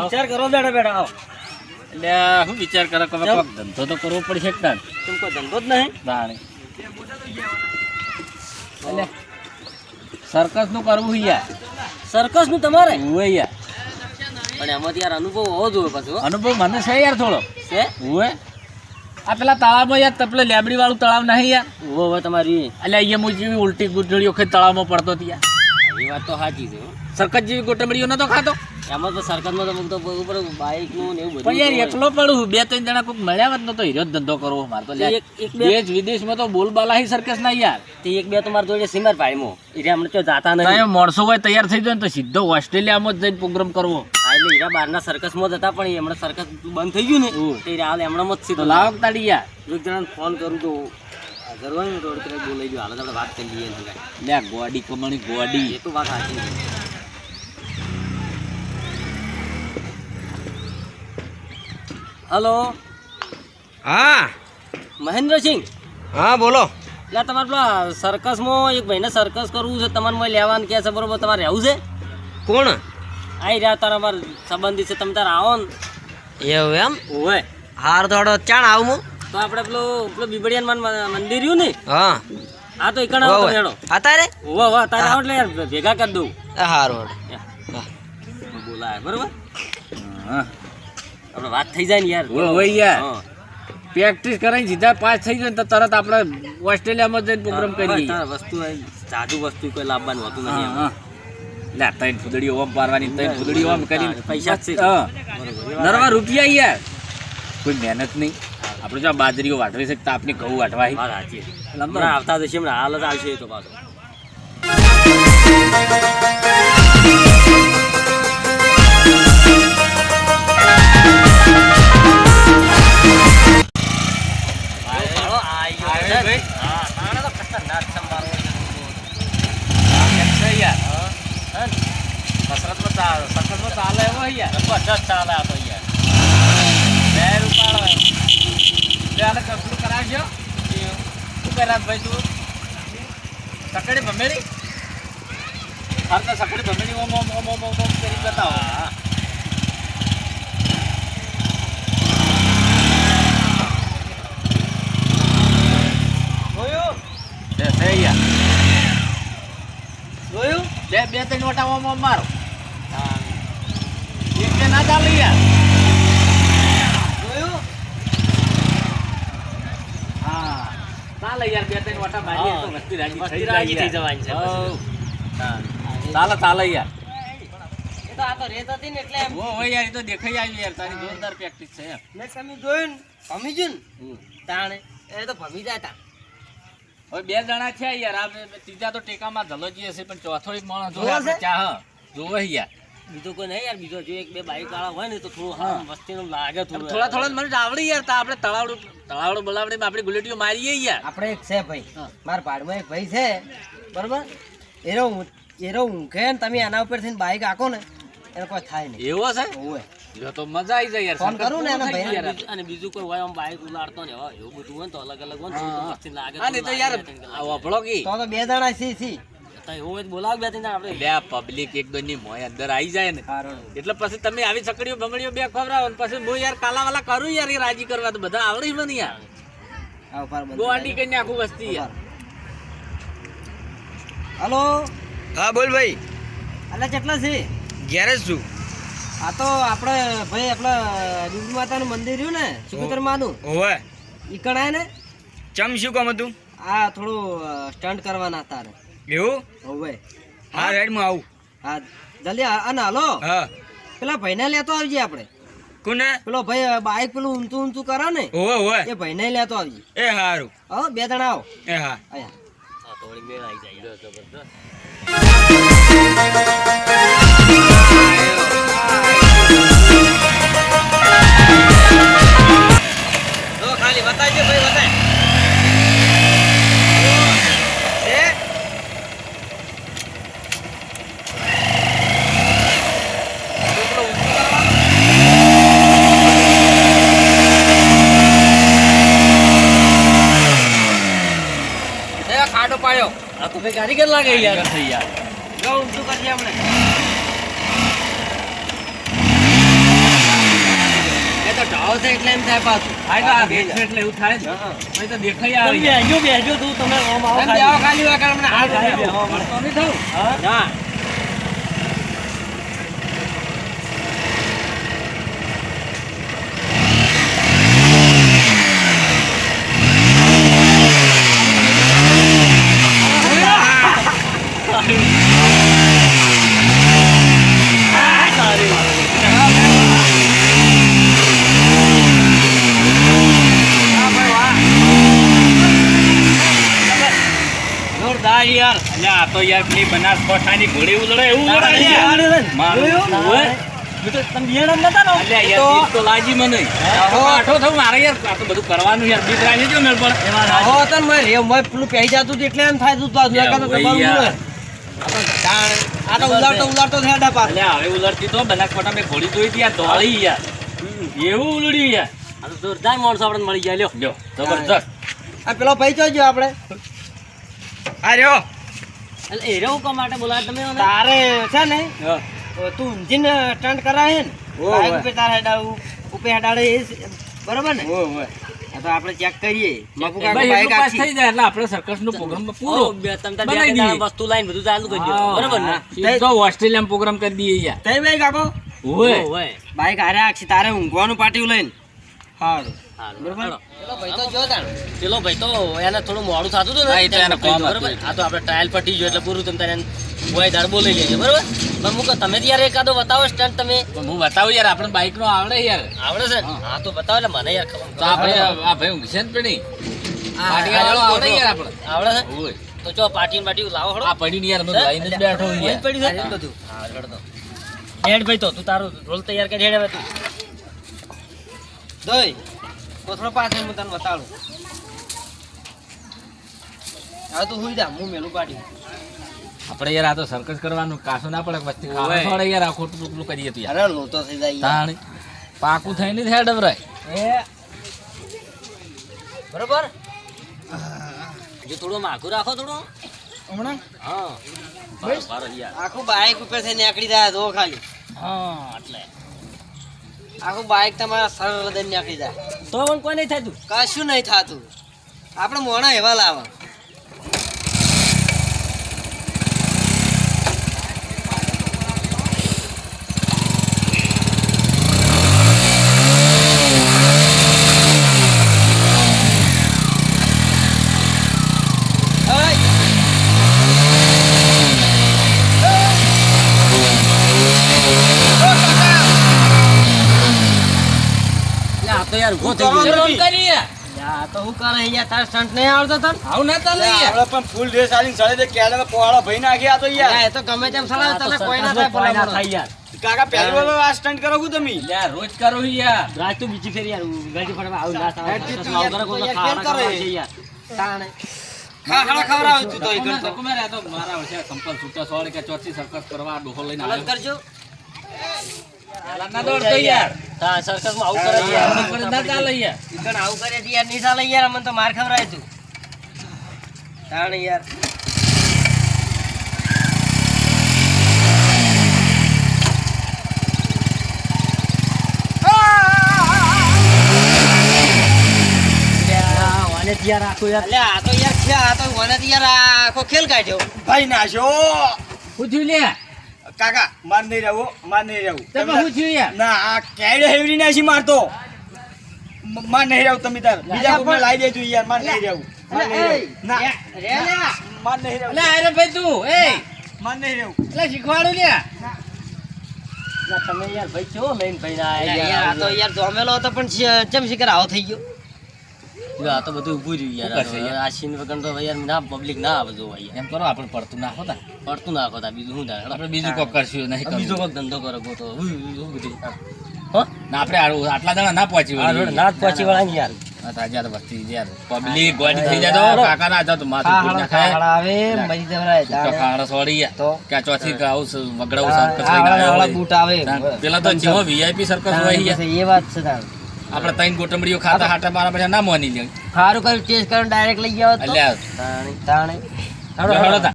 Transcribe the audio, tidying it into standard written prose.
વિચાર કરો બેઠા બેઠા આવો. એટલે શું વિચાર કરો કે કોઈક ધંધો તો કરવો પડશે જ તાણ. કેમ કોઈ ધંધો જ નહીં? તાણે એટલે સર્કસ નું કરવું યાર. સર્કસ નું તમારે? હોય યાર. પણ એમાંથી યાર અનુભવ હોવો જોઈએ પાછો. અનુભવ મને છે યાર થોડો. છે? હોય. આ પેલા તળાવમાં યાર તપલે લેબડી વાળું તળાવ નહીં યાર. હોવે તમારી. એટલે અહીંયા હું જેવી ઉલટી ગુટડીઓ ખાઈ તળાવમાં પડતો હતી યાર. એ વાત તો સાચી છે. સર્કસ જેવી ગોટમડીઓ નતો ખાતો. એમાં તો સર્કસમાં તો ઉપર બાઇક નું ને એવું પણ યાર એકલો પડું બે ત્રણ જણા કોઈક મળ્યા હોત નતો હીરો જ ધંધો કરવો મારે તો. દેશ વિદેશમાં તો બોલબાલા સર્કસ ના યાર. તે એક બે તો મારે જોડે સિમર પાડીમાં હીરા હમણાં તો જાતા નહીં. માણસો હોય તૈયાર થઈ જાય ને તો સીધો ઓસ્ટ્રેલિયામાં જ જઈને પ્રોગ્રામ કરવો. એટલે હીરા બહારના સર્કસમાં જ હતા પણ હમણાં સર્કસ બંધ થઈ ગયું ને તે હાલ એમણાં જ સીધો લાવ તાડી યાર. એક જણાને ફોન કરું તો હાજર હોય ને તો બોલાઈ ગયો. હાલ આપણે વાત કરી લઈએ લે ગોડી કમણી ગોડી. એ તો વાત સાચી છે. હલો. હા મહેન્દ્રસિંહ. હા બોલો. એટલે તમારે પેલા સર્કસમાં એક ભાઈને સર્કસ કરવું છે, તમારે મને લેવાનું કહે છે, બરોબર? તમારે રહેવું છે? કોણ? આવી રહ્યા તારા અમારે સંબંધી છે, તમે તારે આવો ને. એવું એમ? ઓવે. હાર થોડો ચાણ આવું હું તો આપણે પેલું બીબડિયાન મંદિર રહ્યું ને, હા હા તો એકણ આવો તમે હેડો. અત્યારે ઓવે ઓવે તારે આવો એટલે યાર ભેગા કરી દઉં. હારું બોલાય બરોબર. હા આપણે વાત થઈ જાય ને યાર. હોય યાર. હા. પ્રેક્ટિસ કરીને સીધા પાસ થઈ જાય ને તો તરત આપણે ઓસ્ટ્રેલિયામાં જઈને પ્રોગ્રામ કરીએ. તારે વસ્તુ સાદું વસ્તુ કોઈ લાવવાનું હોતું નથી. હા લે ત્રણ ફૂદડીઓ ઓમ પારવાની, ત્રણ ફૂદડીઓ ઓમ કરીને પૈસા જ છે. હા બરોબર. નરવા રૂપિયા યાર. કોઈ મહેનત નહીં. આપણે જો આ બાજરીઓ વાટવી છે તાપની ઘઉં વાટવા વાત સાચી. હમણાં આવતા જશે, હમણાં હાલ જ આવશે એ તો પાછો. ચાલે એવો યાર. જબરદસ્ત ચાલે આ તો યાર. બે રૂપિયા કપડું કરાવજો. શું કરા ભાઈ તું? સકડી ભમેડી હાર તો સકડી ભમેડી ઓમ ઓમ ઓમ ઓમ ઓમ કરી બતાવો. જોયું? જોયું? બે ત્રણ વટા ઓમ ઓમ મારો. એક ના ચાલે યાર. જોયું? હા ચાલે યાર. બે ત્રણ વટા મારીએ તો વસ્તી રાજી થઈ જવાની છે. ચાલે ચાલે યાર. એ તો આ તો રેત હતી ને એટલે એમ. ઓ હોય યાર. એ તો દેખાઈ આવ્યું યાર. તારી જોરદાર પ્રેક્ટિસ છે એમ. મેં તમે જોયું ને ભમી ગયું ને તાણે એ તો ભમી જાય તા. હવે બે જણા છે યાર. આ ત્રીજા તો ટેકામાં જલોજી હશે પણ ચોથો એક માણસ જોવે જોવે છે? ચાહ જોવે યાર. બીજો કોઈ નહીં યાર. બીજો જો એક બે બાઈક વાળા હોય ને તો થોડું હા વસ્તીનું લાગે થોડું. થોડા થોડા મને આવડી યાર. તો આપણે તળાવડું બલાવડી આપણી ગુલેટીઓ મારીએ યાર. આપણે એક છે ભાઈ, મારા ભાડમાં એક ભાઈ છે બરોબર. એરો ઊંઘે ને તમે આના ઉપર થઈને બાઈક આખો ને એને કોઈ થાય નહીં. એવો છે? ઓવે. જો તો મજા આવી જાય યાર. ફોન કરું ને એના થઈ ભાઈ યાર. અને બીજું કોઈ હોય આમ બાઈક ઉલાડતો ને હોય એવું બધું હોય ને તો અલગ અલગ હોય ને તો વસ્તી લાગે. હા નહીં તો યાર વફળો કી તો બે જણા સી એવું હોય તો બોલાવ બે ત્રણ આપણે. લે પબ્લિક એક દો ની મોય અંદર આવી જાય ને એટલે પછી તમે આવી સકડીઓ બમડીઓ બે ખવડાવો ને પછી હું યાર કાલાવાલા કરું યાર. એ રાજી કરવા તો બધા આવડી મને યાર. ગોંડી કરીને આખું વસ્તી યાર. હલો. હા બોલ ભાઈ. અલા કેટલા છે? ઘેર જ છું. આ તો આપણે ભાઈ આપણા દુર્ગા માતાનું મંદિર રહ્યું ને સુકુતર માનું ઓવે ઈકણ આય ને. ચમ શું કામ હતું? આ થોડું સ્ટન્ટ કરવાના તારે. એવું? હોવે. હા રેડ હું આવું. હા જલ્દી અને હાલો હા પેલા ભાઈને લેતો આવજે આપણે. કોને? પેલો ભાઈ બાઈક પેલું ઊંચું ઊંચું કરે ને ઓવે ઓવે એ ભાઈને લેતો આવજે. એ હારું. હા બે જણા આવો. એ હા આયા. હા તો વળી મેળ આવી જાય જબરદસ્ત. તો ખાલી બતાવજો ભાઈ બતાય. ખાડો પાડ્યો. આ તો ભાઈ કારીગર લાગે યાર. થઈ યાર. ઊંચું કરજે આપણે. આવો છે એટલે એમ થાય પાછું. હા તો આ ભેટ છે એટલે એવું થાય ને હા. પછી તો દેખાઈ આવે યાર. બેહજો તું તમે ઓમ આવો એમ બેહો ખાલી હોય કારણ અમને હાલ ખાલી બેહો. બેહો. મળતો નહીં થવું. ના. જોરદાર યાર. અલ્યા આ તો યાર પેલી બનાસકાંઠાની ઘોડી ઉલળે એવું ઉલળે તારે યાર. યાર. મારું જોયું? હોય. મેં તો તમે બેન જ નતા ને? અલ્યા યાર બીક તો લાગી મને. આઠો થયું મારે યાર આ તો બધું કરવાનું યાર બીક લાગી જો મેળ પણ. આવો હતો ને મારે રેવ માં પેલું પહેરી જતું હતું એટલે એમ થાય તું તો આ નકર તો ભાઈ તમારું યાર. હોય. આ તો ઉલાડતો થયા પાછું. અલ્યા હવે ઉલળતી તો બનાસકાંઠા મેં ઘોડી જોઈ હતી યાર દોડી યાર. એવું ઉલળ્યું યાર. આ તો જોરદાર માણસો આપણે મળી ગયા લ્યો. લ્યો જબરજસ્ત. આ પેલો ભાઈ ચોજો આપણે આ રહ્યો. એટલે એ રહ્યો કામ માટે બોલાવે તમે મને? તારે છે ને હા. તું ઊંધીને સ્ટન્ટ કરાવે ને ઓય, બાઈક ઓય. ઉપર તારે હેડાવું ઉપર હેડાડે એ બરોબર ને આ તો આપણે ચેક કરીએ બાપુ કાકા ભાઈ બાઈક એટલું પાસ આખી થઈ જાય એટલે આપણે સર્કસનો પ્રોગ્રામ પૂરો તમે તાર બનાવી બે દઈએ. વસ્તુ લાઈન બધું ચાલુ કરજો બરોબર ને? સીધો ઓસ્ટ્રેલિયામાં પ્રોગ્રામ કરી દઈએ યાર. તઈ ભાઈ કાકો ઓય. ઓય. બાઈક હારે આખી તારે ઊંઘવાનું પાટિયું લઈને હારું હારું, બરોબર હાલો. પેલો ભાઈ તો જો તાણ પેલો ભાઈ તો એને થોડું મોડું થતું હતું હા, ને એ તો એને એટલે કામ બરોબર હતું. આ તો આપણે ટ્રાયલ પટી ગયો એટલે પૂરું તમે તારે હોય દાડ બોલી લેજો બરોબર પણ મુકો તમે જ યાર એકાદો બતાવો સ્ટન્ટ તમે પણ હું બતાવું યાર આપણે બાઈક નો આવડે યાર. આવડે છે ને? હા તો બતાવો એટલે મને યાર ખબર તો આ ભાઈ ઊંઘશે ને પેલી પાટીવાળો આવડે યાર આપણે. આવડે છે ઓય. તો ચો પાટી લાવો હળો આ પડીને યાર અમે લાઈને જ બેઠો અહીં યાર. પડ્યું છે બધું હા રડતો હેડ ભાઈ તો તું તારું રોલ તૈયાર કરી હેડ હવે તું દોય કોથળો પાસે હું તને બતાડું હવે તું હુઈ જા હું મેલું પાડી આપણે યાર આ તો સર્કસ કરવાનું કાસો ના પડે વચ્ચે ખાવા ઓય. થોડે યાર આ ખોટું ટુકડું કરીએ તો યાર. અરે લોતો થઈ જાય યાર. તાણી પાકું થઈને જ હેડ ડબરાય. બરોબર જો થોડું માગું રાખો થોડું હમણાં હા બસ. બારો યાર આખું બાઈક ઉપર થી નીકળી જાય જો ખાલી હા એટલે આખું બાઈક તમારા સરળ દઈને નીકળી જાય તો પણ કોઈ નહીં થતું કશું નહીં થાતું આપણે મોણા એવા લાવવા આ તો યાર ઉભો થઈ ગયો. ચલો કરી યાર. યા તો હું કરે યાર તાર સ્ટન્ટ નહીં આવડતો તને આવું ના ચાલે યાર. આપણે પણ ફૂલ ડ્રેસ આલીને ચડે તે કેળામાં પોવાળો ભઈ નાખી આ તો યાર. યા, એ તો ગમે તેમ સલાહ તને કોઈ ના થાય કોઈ ના ભલા થાય યાર કાકા પહેલી વાર આ સ્ટન્ટ કરો છો તમે? યાર રોજ કરો છો યાર. રાજ તું બીજી ફેર યાર ગાડી ફરવા આવું ના થાય હેડ તું આવું કરે કોઈ યાર ખાવાના ફેર કરે. કરવા છે યાર તાણે ખાખરા ખવડાવે તું તો એ ડોક્યુમેન્ટ કરતો ડોક્યુમેન્ટ આ તો મારા વર્ષે સંપલ છૂટા સોળે કે ચોથી સર્કસ કરવા ડોહો લઈને અલગ આવ્યો. કરજો પહેલા ના દોડતો યાર. હા સર્કસ માં આવું કરે છે યાર આવું કરે ના ચાલે યાર. ઈકણ આવું કરે છે યાર નહીં ચાલે યાર અમને તો માર ખવડાય તું તાણે યાર હા વાને યાર આખું યાર અલ્યા આ તો યાર છે આ તો મને તો યાર આ આખો ખેલ કાઢ્યો ભાઈ નાશો શું થયું લે? કાકા માર નહીં રહેવું માર નહીં રહેવું તો પણ શું થયું યાર? ના આ કેડે હેવરી નાશી મારતો માર નહીં રહેવું તમે તાર બીજા કોઈને લાવી દેજો યાર માર નહીં રહેવું માર નહીં રહેવું. ના રે લે માર નહીં રહેવું અલે અરે ભાઈ તું એ માર નહીં રહેવું એટલે શીખવાડું લે. ના, તમે યાર ભાઈ ચો લઈને ભાઈ ના યાર યાર આ તો યાર જોમેલો હતો પણ ચમ શિકર આવો થઈ ગયો આ તો બધું ઊભું રહ્યું યાર શું કરશે યાર? આ સીન વગર તો યાર ના પબ્લિક ના આવે જોવા યાર એમ કરો આપણે પડતું ના હોતા. પડતું નાખો તા બીજું શું થાય આપણે બીજું કોક કરશું નહીં કરવું. બીજો કોઈક ધંધો કરો ગોતો હું બધું હો ના આપણે આટલા જણા ના પહોંચી આ વળીએ. ના જ પહોંચી વળાય ને યાર આ તો આજે આ તો વસ્તી યાર પબ્લિક ગોડી થઈ જાય તો કાકા ના જાવ તો માથું ફૂટ ના ખાય. આવે મરી જવરાય તો ખાણસ વળી યાર. તો કે આ ચોથી કે આવું વગડાવું સર્કસ લઈને આવડા આવ્યો આવડા હોય. બૂટ આવે પેલા તો જેવો VIP સર્કસ હોય યાર. એ વાત છે તાણ આપણે ત્રણ ગોટમડીઓ ખાતા હાટા મારા પછી ના મોની લે. સારું કર્યું ટેસ્ટ કરીને ડાયરેક્ટ લઈ ગયા હોત તો. અલ્યા તાણે હેડો તા.